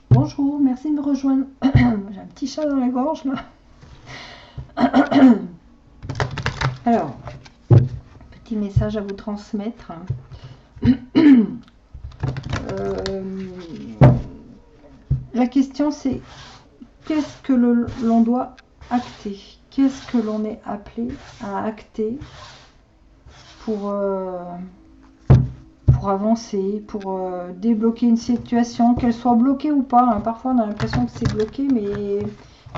Bonjour, merci de me rejoindre. J'ai un petit chat dans la gorge là. Alors, petit message à vous transmettre. La question c'est qu'est-ce que l'on doit acter? Qu'est-ce que l'on est appelé à acter pour avancer, pour débloquer une situation, qu'elle soit bloquée ou pas, hein. Parfois on a l'impression que c'est bloqué, mais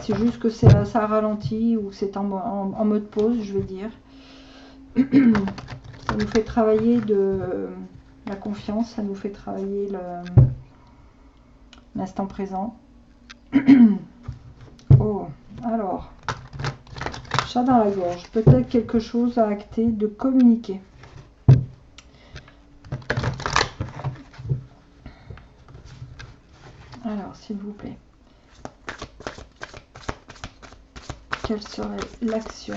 c'est juste que ça ralentit ou c'est en mode pause, je veux dire. Ça nous fait travailler de la confiance, ça nous fait travailler l'instant présent. Oh, alors, chat dans la gorge, peut-être quelque chose à acter, de communiquer. Alors, s'il vous plaît, quelle serait l'action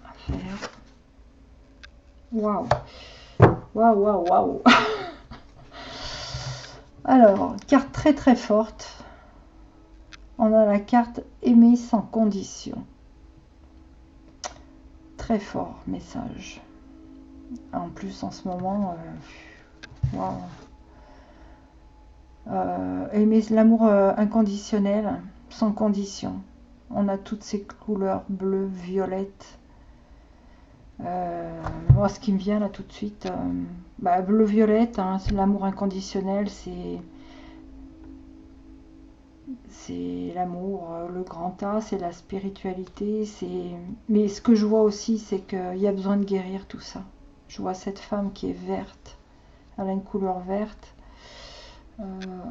à faire? Waouh, waouh, waouh, waouh. Alors, carte très très forte. On a la carte aimer sans condition. Très fort message. En plus, en ce moment, waouh. Aimer l'amour inconditionnel, sans condition. On a toutes ces couleurs bleues, violettes. Moi, ce qui me vient là tout de suite, bleu-violette, hein, c'est l'amour inconditionnel, c'est l'amour, le grand A, c'est la spiritualité. Mais ce que je vois aussi, c'est qu'il y a besoin de guérir tout ça. Je vois cette femme qui est verte, elle a une couleur verte.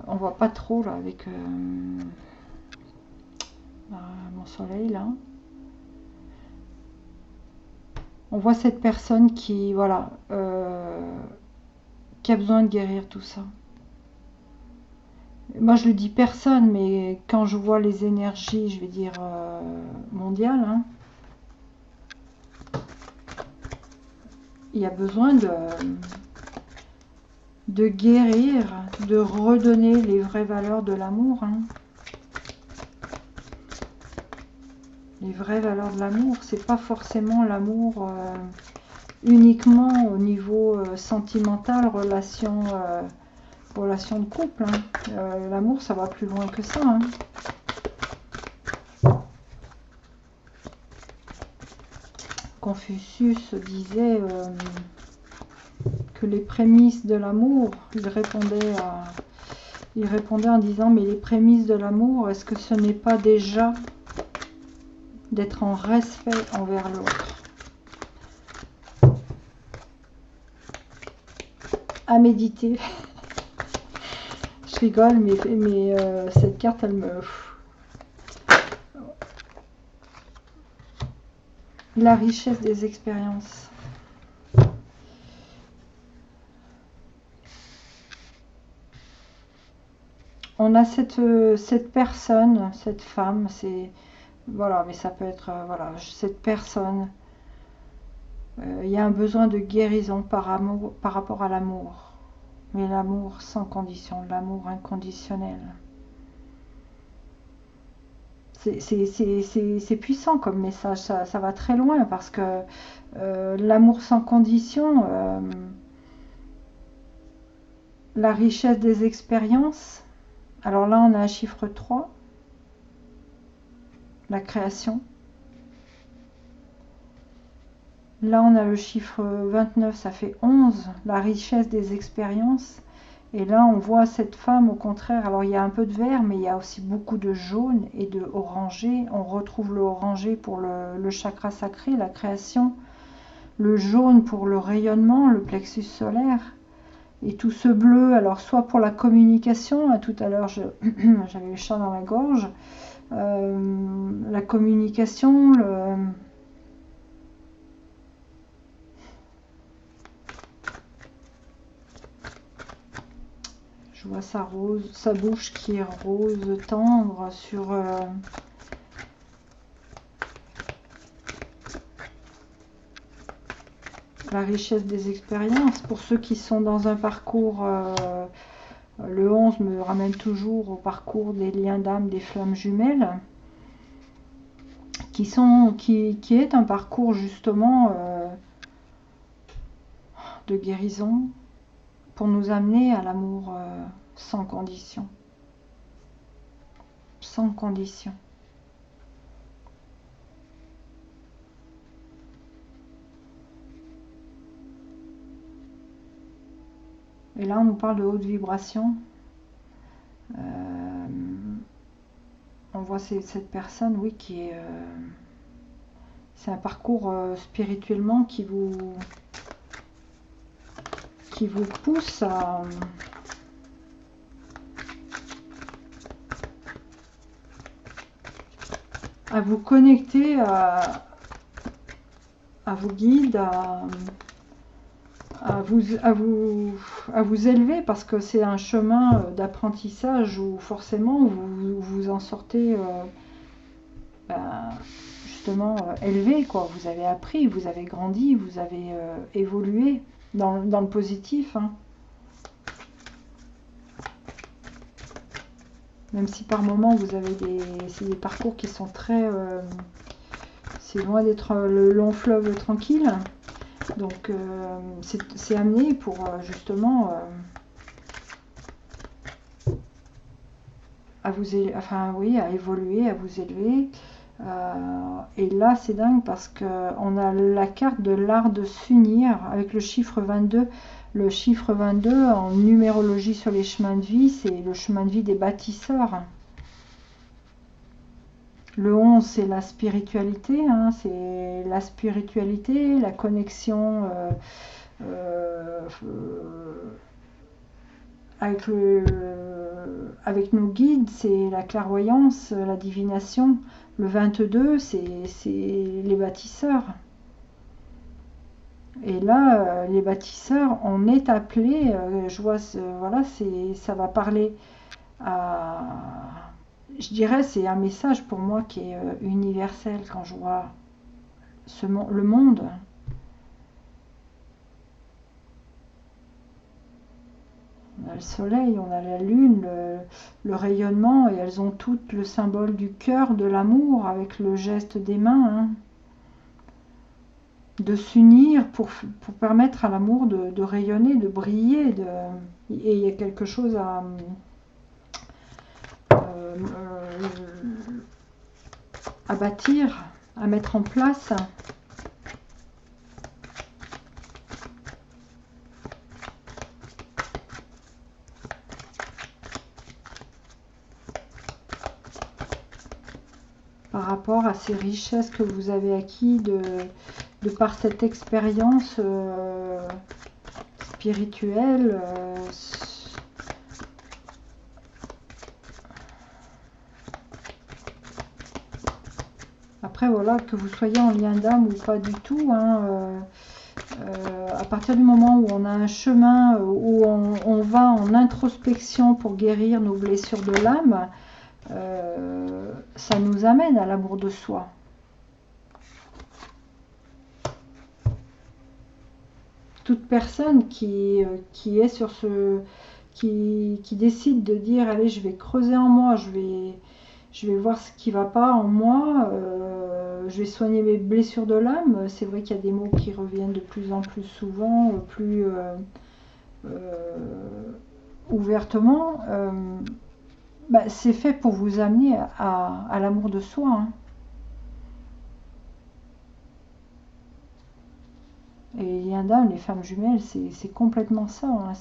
On voit pas trop là avec mon soleil là. On voit cette personne qui, voilà, qui a besoin de guérir tout ça. Moi je le dis personne, mais quand je vois les énergies, je vais dire mondiales, hein, il y a besoin de guérir, de redonner les vraies valeurs de l'amour, hein. Les vraies valeurs de l'amour, c'est pas forcément l'amour uniquement au niveau sentimental, relation de couple, hein. L'amour, ça va plus loin que ça, hein. Confucius disait que les prémices de l'amour, il répondait en disant, mais les prémices de l'amour, est-ce que ce n'est pas déjà d'être en respect envers l'autre? À méditer. Je rigole, mais cette carte, elle me... La richesse des expériences. On a cette personne, cette femme, c'est... Voilà, mais ça peut être... voilà, cette personne. Il y a un besoin de guérison par rapport à l'amour. Mais l'amour sans condition, l'amour inconditionnel. C'est puissant comme message, ça va très loin parce que l'amour sans condition, la richesse des expériences. Alors là, on a un chiffre 3, la création. Là, on a le chiffre 29, ça fait 11, la richesse des expériences. Et là, on voit cette femme, au contraire, alors il y a un peu de vert, mais il y a aussi beaucoup de jaune et de orangé. On retrouve le orangé pour le chakra sacré, la création. Le jaune pour le rayonnement, le plexus solaire. Et tout ce bleu, alors soit pour la communication, tout à l'heure j'avais le chat dans la gorge, la communication, je vois sa bouche qui est rose tendre sur la richesse des expériences. Pour ceux qui sont dans un parcours, le 11 me ramène toujours au parcours des liens d'âme, des flammes jumelles, qui est un parcours justement de guérison pour nous amener à l'amour sans condition. Sans condition. Et là, on nous parle de haute vibration. On voit cette personne, oui, qui est... c'est un parcours spirituellement qui vous pousse à vous connecter à vos guides, à vous élever, parce que c'est un chemin d'apprentissage où forcément vous en sortez justement élevé, quoi. Vous avez appris, vous avez grandi, vous avez évolué dans le positif, hein. Même si par moments vous avez des parcours qui sont très... c'est loin d'être le long fleuve tranquille. Donc c'est amené pour justement à évoluer, à vous élever. Et là c'est dingue parce qu'on a la carte de l'art de s'unir avec le chiffre 22. Le chiffre 22 en numérologie sur les chemins de vie, c'est le chemin de vie des bâtisseurs. Le 11, c'est la spiritualité, hein, c'est la spiritualité, la connexion avec nos guides, c'est la clairvoyance, la divination. Le 22, c'est les bâtisseurs. Et là, les bâtisseurs, on est appelé, je vois, voilà, ça va parler à... Je dirais, c'est un message pour moi qui est universel quand je vois le monde. On a le soleil, on a la lune, le rayonnement, et elles ont toutes le symbole du cœur, de l'amour, avec le geste des mains, hein. De s'unir pour permettre à l'amour de rayonner, de briller. Et il y a quelque chose à bâtir, à mettre en place. Par rapport à ces richesses que vous avez acquis de par cette expérience spirituelle. Après, voilà, que vous soyez en lien d'âme ou pas du tout, hein, à partir du moment où on a un chemin, où on va en introspection pour guérir nos blessures de l'âme, ça nous amène à l'amour de soi. Toute personne qui est sur qui décide de dire allez, je vais creuser en moi, je vais voir ce qui va pas en moi, je vais soigner mes blessures de l'âme. C'est vrai qu'il y a des mots qui reviennent de plus en plus souvent, plus ouvertement. C'est fait pour vous amener à l'amour de soi, hein. Et les liens d'âme, les femmes jumelles, c'est complètement ça, hein.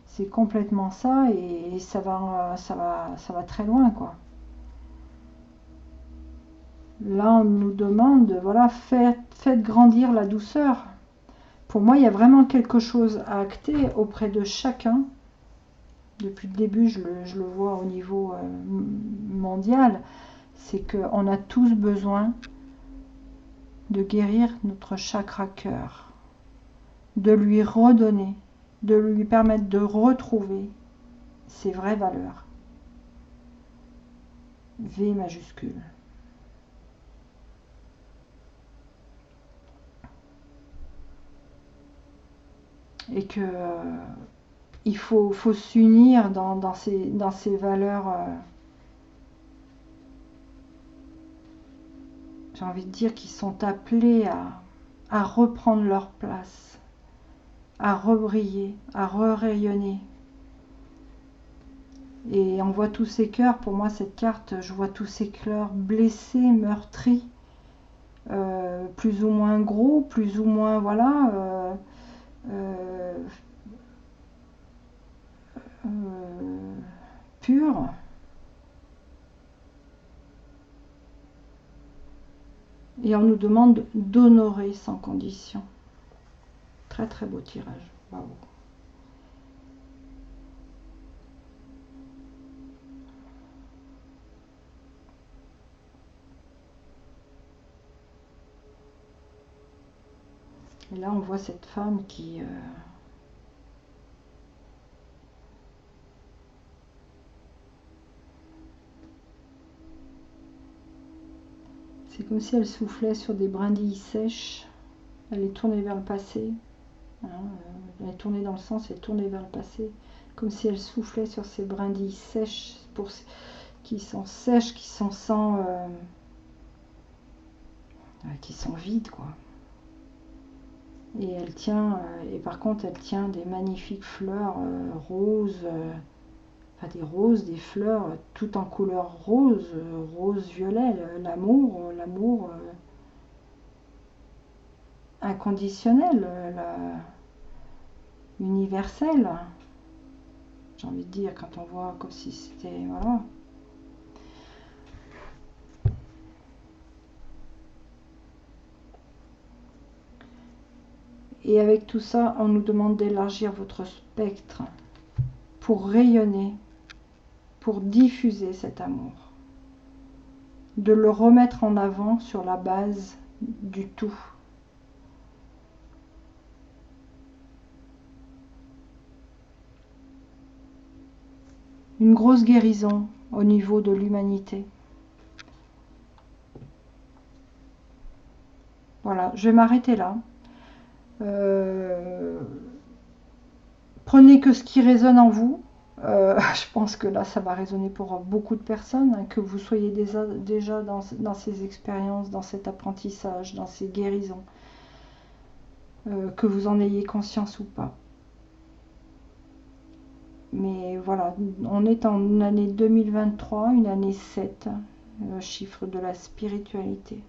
C'est complètement ça, et ça va très loin, quoi. Là, on nous demande, voilà, faites grandir la douceur. Pour moi, il y a vraiment quelque chose à acter auprès de chacun. Depuis le début, je le vois au niveau mondial. C'est qu'on a tous besoin de guérir notre chakra cœur, de lui redonner, de lui permettre de retrouver ses vraies valeurs. V majuscule. et que il faut s'unir dans ces valeurs, j'ai envie de dire, qui sont appelées à reprendre leur place, à rebriller, à re-rayonner. Et on voit tous ces cœurs, pour moi cette carte, je vois tous ces cœurs blessés, meurtris, plus ou moins gros, plus ou moins, voilà, purs. Et on nous demande d'honorer sans condition. Très très beau tirage. Bravo. Et là on voit cette femme qui... c'est comme si elle soufflait sur des brindilles sèches. Elle est tournée vers le passé. Hein, elle est tournée dans le sens, elle est tournée vers le passé. Comme si elle soufflait sur ces brindilles sèches, qui sont sèches, qui sont sans... qui sont vides, quoi. Et elle tient, et par contre elle tient des magnifiques fleurs roses, enfin des roses, des fleurs tout en couleur rose, rose-violet, l'amour inconditionnel, universel. J'ai envie de dire, quand on voit comme si c'était... Voilà. Et avec tout ça, on nous demande d'élargir votre spectre pour rayonner, pour diffuser cet amour, de le remettre en avant sur la base du tout. Une grosse guérison au niveau de l'humanité. Voilà, je vais m'arrêter là. Prenez que ce qui résonne en vous. Je pense que là, ça va résonner pour beaucoup de personnes, hein, que vous soyez déjà dans ces expériences, dans cet apprentissage, dans ces guérisons, que vous en ayez conscience ou pas. Mais voilà, on est en année 2023, une année 7, chiffre de la spiritualité.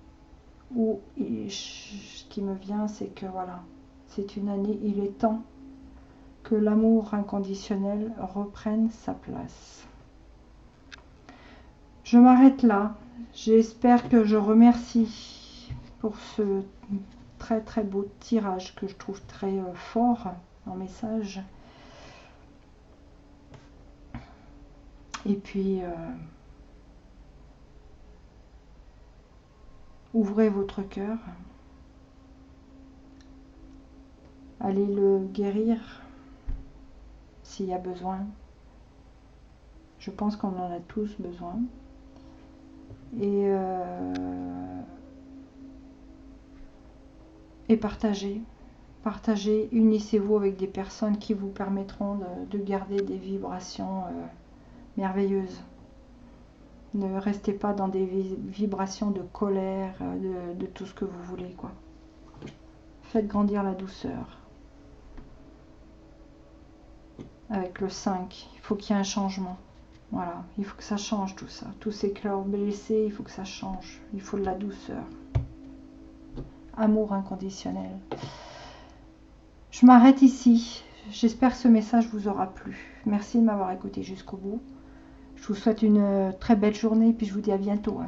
Où ce qui me vient, c'est que voilà, c'est une année, il est temps que l'amour inconditionnel reprenne sa place. Je m'arrête là. J'espère que je remercie pour ce très très beau tirage que je trouve très fort en message. Et puis, ouvrez votre cœur. Allez le guérir s'il y a besoin. Je pense qu'on en a tous besoin. Et partagez. Partagez, unissez-vous avec des personnes qui vous permettront de garder des vibrations merveilleuses. Ne restez pas dans des vibrations de colère, de tout ce que vous voulez, quoi. Faites grandir la douceur. Avec le 5, il faut qu'il y ait un changement. Voilà, il faut que ça change tout ça. Tous ces cœurs blessés, il faut que ça change. Il faut de la douceur. Amour inconditionnel. Je m'arrête ici. J'espère que ce message vous aura plu. Merci de m'avoir écouté jusqu'au bout. Je vous souhaite une très belle journée et puis je vous dis à bientôt.